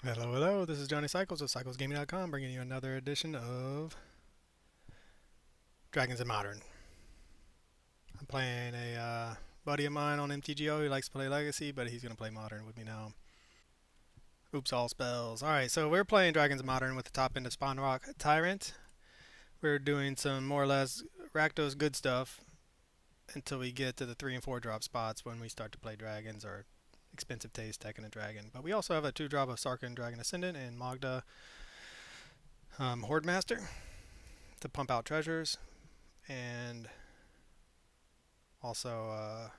Hello, hello, this is Johnny Cycles of CyclesGaming.com bringing you another edition of Dragons in Modern. I'm playing a buddy of mine on MTGO who likes to play Legacy, but he's going to play Modern with me now. Oops, all spells. Alright, so we're playing Dragons in Modern with the top end of Spinerock Tyrant. We're doing some more or less Rakdos good stuff until we get to the 3 and 4 drop spots when we start to play Dragons or Expensive Taste Decking a Dragon. But we also have a 2 drop of Sarkhan Dragon Ascendant and Magda Horde Master to pump out treasures and also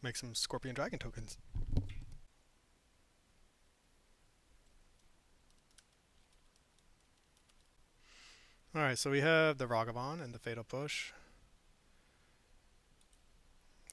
make some Scorpion Dragon tokens. Alright, so we have the Ragavan and the Fatal Push.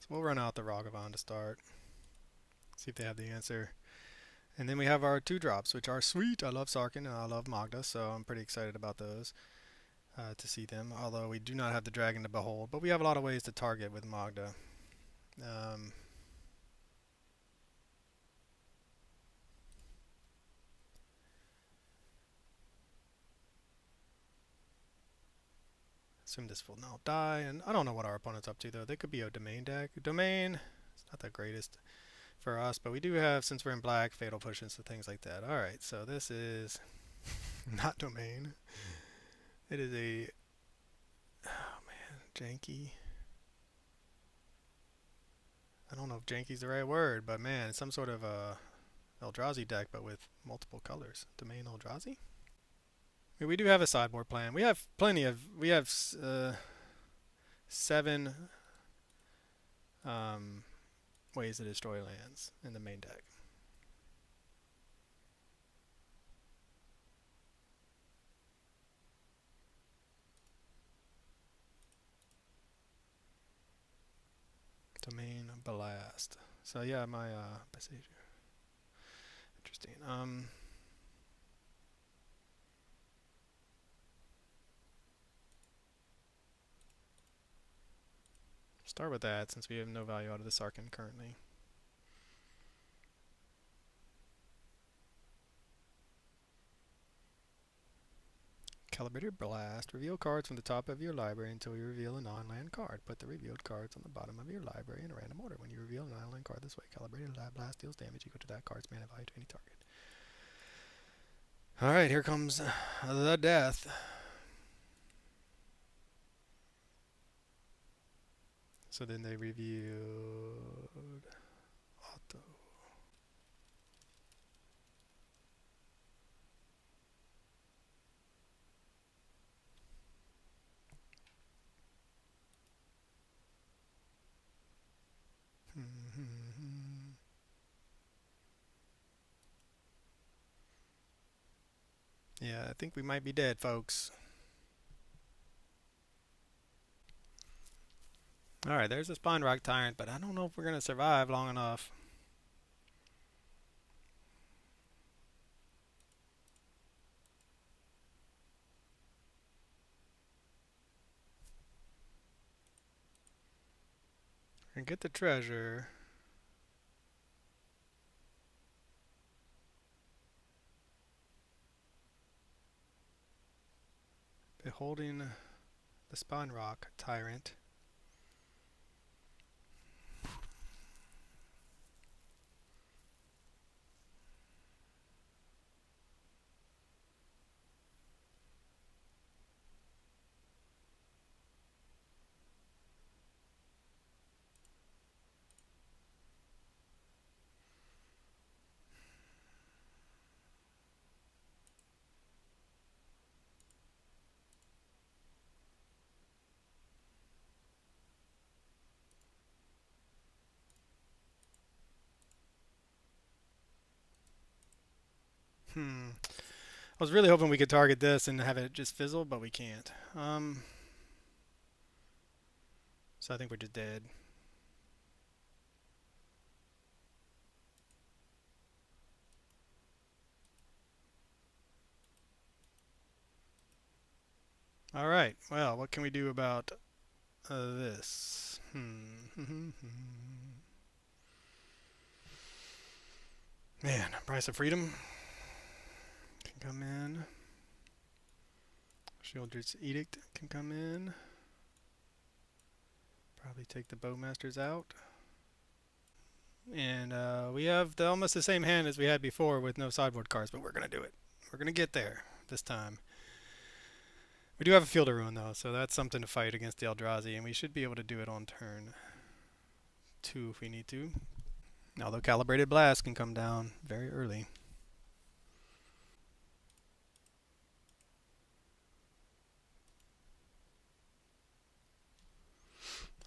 So we'll run out the Ragavan to start. See if they have the answer. And then we have our 2 drops, which are sweet. I love Sarkhan and I love Magda, so I'm pretty excited about those to see them. Although we do not have the Dragon to behold, but we have a lot of ways to target with Magda. Assume this will now die, and I don't know what our opponent's up to though. They could be a domain deck. Domain, it's not the greatest for us, but we do have, since we're in black, Fatal Push and so things like that. Alright, so this is not domain. It is a, oh man, janky. I don't know if janky's the right word, but man, it's some sort of a Eldrazi deck, but with multiple colors. Domain Eldrazi? I mean, we do have a sideboard plan. We have plenty of, we have 7 ways to destroy lands in the main deck. Domain Blast. So yeah, my passage. Interesting. Start with that since we have no value out of the Sarkhan currently. Calibrated Blast. Reveal cards from the top of your library until you reveal a non-land card. Put the revealed cards on the bottom of your library in a random order. When you reveal a non-land card this way, Calibrated Blast deals damage equal to that card's mana value to any target. Alright, here comes the death. So then they revealed Auto. Yeah, I think we might be dead, folks. Alright, there's a Spinerock Tyrant, but I don't know if we're going to survive long enough. And get the treasure. Beholding the Spinerock Tyrant. I was really hoping we could target this and have it just fizzle, but we can't. So I think we're just dead. Alright, well, what can we do about this? Man, Price of Freedom can come in. Shieldred's Edict can come in. Probably take the Bowmasters out. And we have almost the same hand as we had before with no sideboard cards, but we're going to do it. We're going to get there this time. We do have a Field of Ruin, though, so that's something to fight against the Eldrazi, and we should be able to do it on turn 2 if we need to. Although Calibrated Blast can come down very early.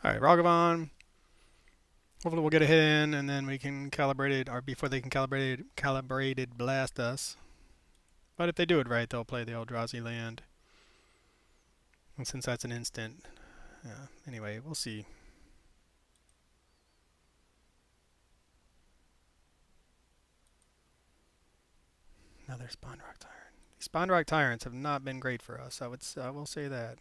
Alright, Ragavan. Hopefully we'll get a hit in, and then we can calibrate it, or before they can calibrated blast us. But if they do it right, they'll play the Eldrazi land. And since that's an instant, yeah. Anyway, we'll see. Another Spinerock Tyrant. These Spinerock Tyrants have not been great for us. I will say that.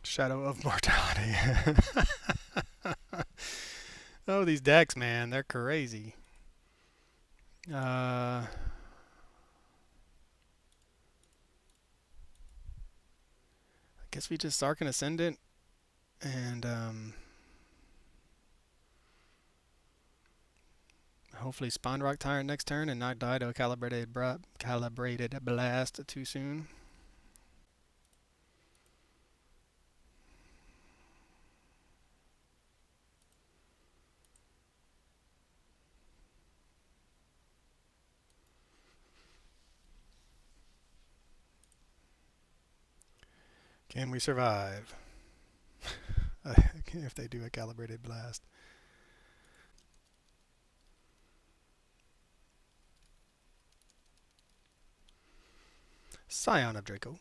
Shadow of Mortality. Oh, these decks, man, they're crazy. I guess we just Sarkin Ascendant and hopefully Spinerock Tyrant next turn and not die to a Calibrated Blast too soon. Can we survive? If they do a Calibrated Blast. Scion of Draco.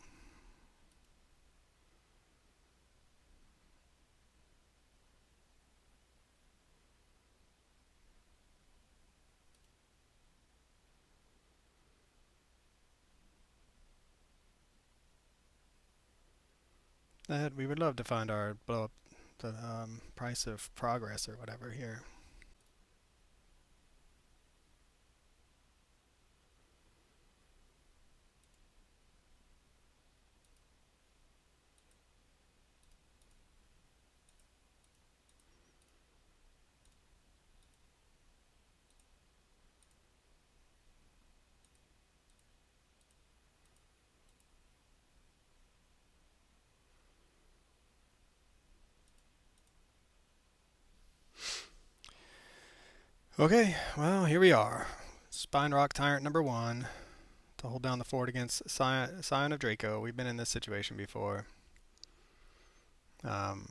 That we would love to find our blow up the price of progress or whatever here. Okay, well, here we are. Spinerock Tyrant number 1 to hold down the fort against Scion of Draco. We've been in this situation before. Hopefully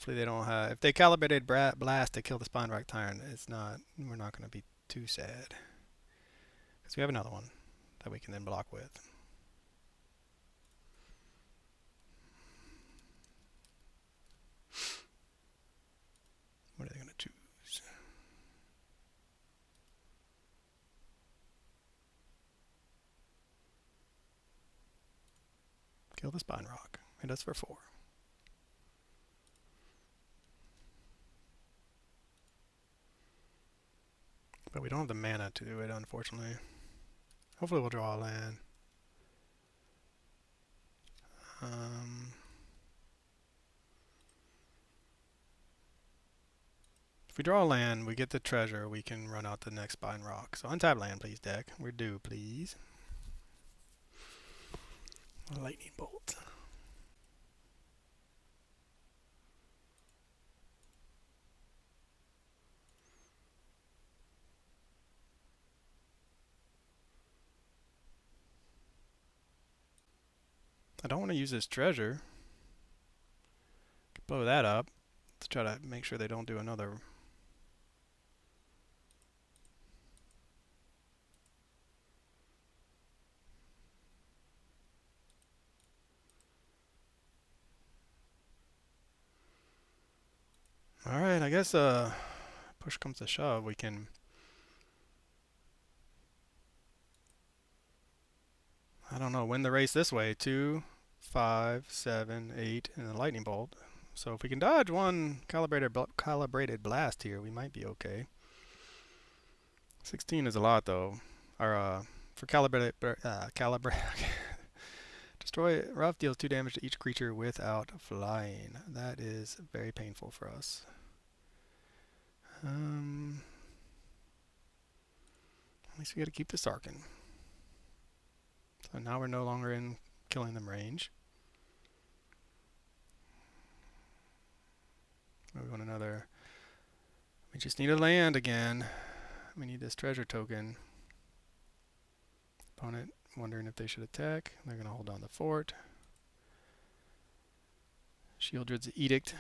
they don't have... If they Calibrated Blast to kill the Spinerock Tyrant, we're not going to be too sad. Because we have another one that we can then block with. What are they going to choose? Kill the Spinerock. Hit us for 4. But we don't have the mana to do it, unfortunately. Hopefully we'll draw a land. If we draw a land, we get the treasure, we can run out the next Spinerock. So untap land, please, deck. We're due, please. Lightning Bolt. I don't want to use this treasure. Blow that up to try to make sure they don't do another. Alright, I guess push comes to shove, we can I don't know, win the race this way. 2, 5, 7, 8, and a lightning bolt. So if we can dodge one calibrated blast here, we might be okay. 16 is a lot though. Or for calibrate destroy rough deals 2 damage to each creature without flying. That is very painful for us. At least we got to keep the Sarkin. So now we're no longer in killing them range. We want another. We just need a land again. We need this treasure token. Opponent wondering if they should attack. They're going to hold on the fort. Shieldred's Edict.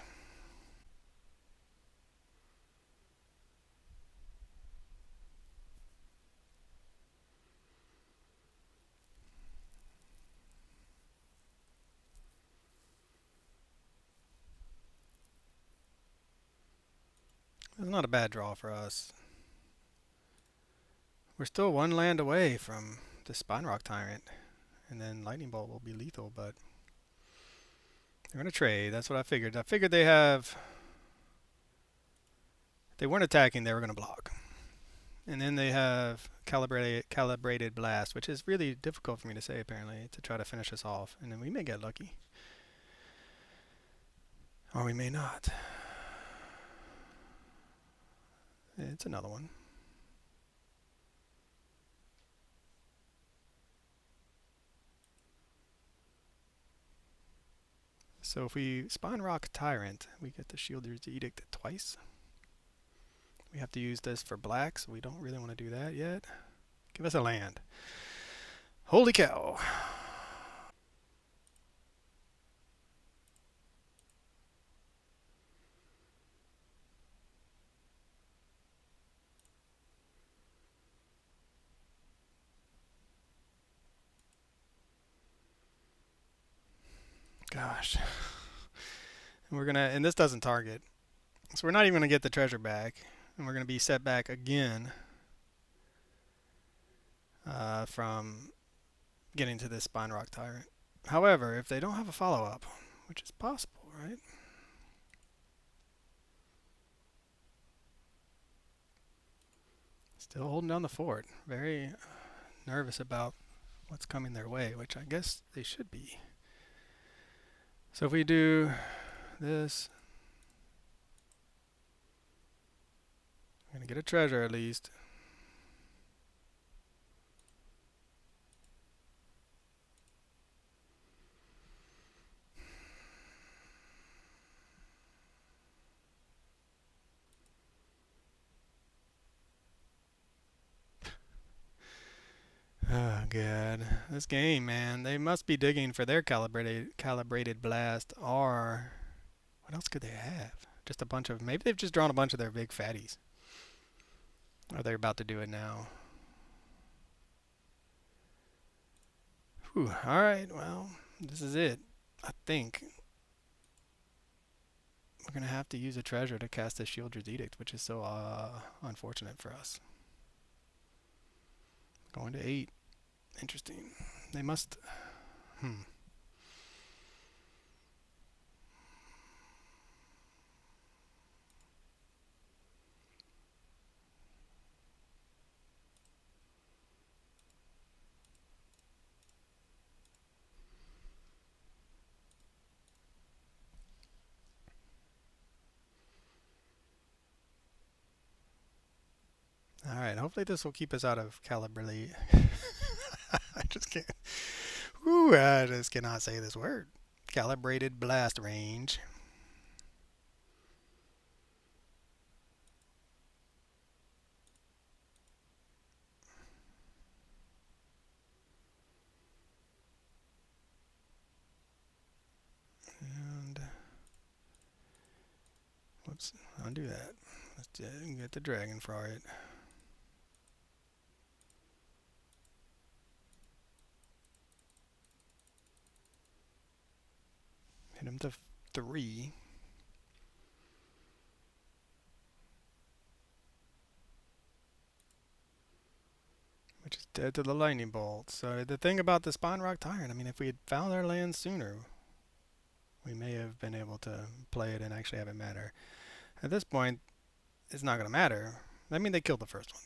It's not a bad draw for us. We're still one land away from the Spinerock Tyrant. And then Lightning Bolt will be lethal, but they're going to trade. That's what I figured. I figured they have... If they weren't attacking, they were going to block. And then they have Calibrated Blast, which is really difficult for me to say, apparently, to try to finish us off. And then we may get lucky. Or we may not. It's another one. So if we Spinerock Tyrant, we get the Shieldred's Edict twice. We have to use this for black, so we don't really want to do that yet. Give us a land. Holy cow. Gosh. And this doesn't target. So we're not even going to get the treasure back. And we're going to be set back again from getting to this Spinerock Tyrant. However, if they don't have a follow-up, which is possible, right? Still holding down the fort. Very nervous about what's coming their way, which I guess they should be. So if we do this, we're going to get a treasure at least. Oh, God. This game, man. They must be digging for their calibrated blast, or what else could they have? Just a bunch of... Maybe they've just drawn a bunch of their big fatties. Or they're about to do it now. Whew. Alright, well, this is it. I think we're going to have to use a treasure to cast this Shieldred's Edict, which is so unfortunate for us. Going to 8. Interesting. They must... Alright, hopefully this will keep us out of calibrate. I just can't. Ooh, I just cannot say this word. Calibrated blast range. And whoops, undo that. Let's get the dragon for it. Hit him to 3. which is dead to the lightning bolt. So the thing about the Spinerock Tyrant, I mean, if we had found our land sooner, we may have been able to play it and actually have it matter. At this point, it's not going to matter. I mean, they killed the first one.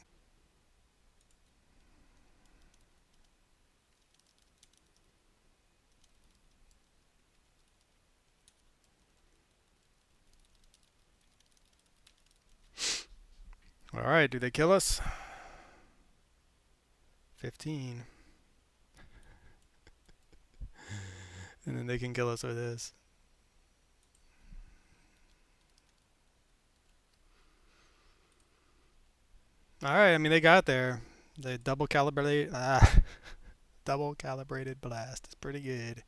Alright, do they kill us? 15. And then they can kill us with this. Alright, I mean, they got there. The double calibrated blast is pretty good.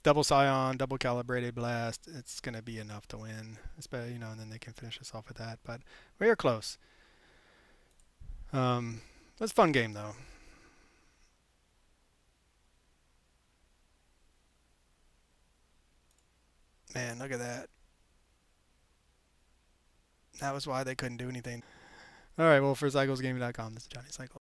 Double Scion, double calibrated blast. It's gonna be enough to win, especially, and then they can finish us off with that. But we are close. It's a fun game though. Man, look at that. That was why they couldn't do anything. All right, well, for CyclesGaming.com, this is Johnny Cycles.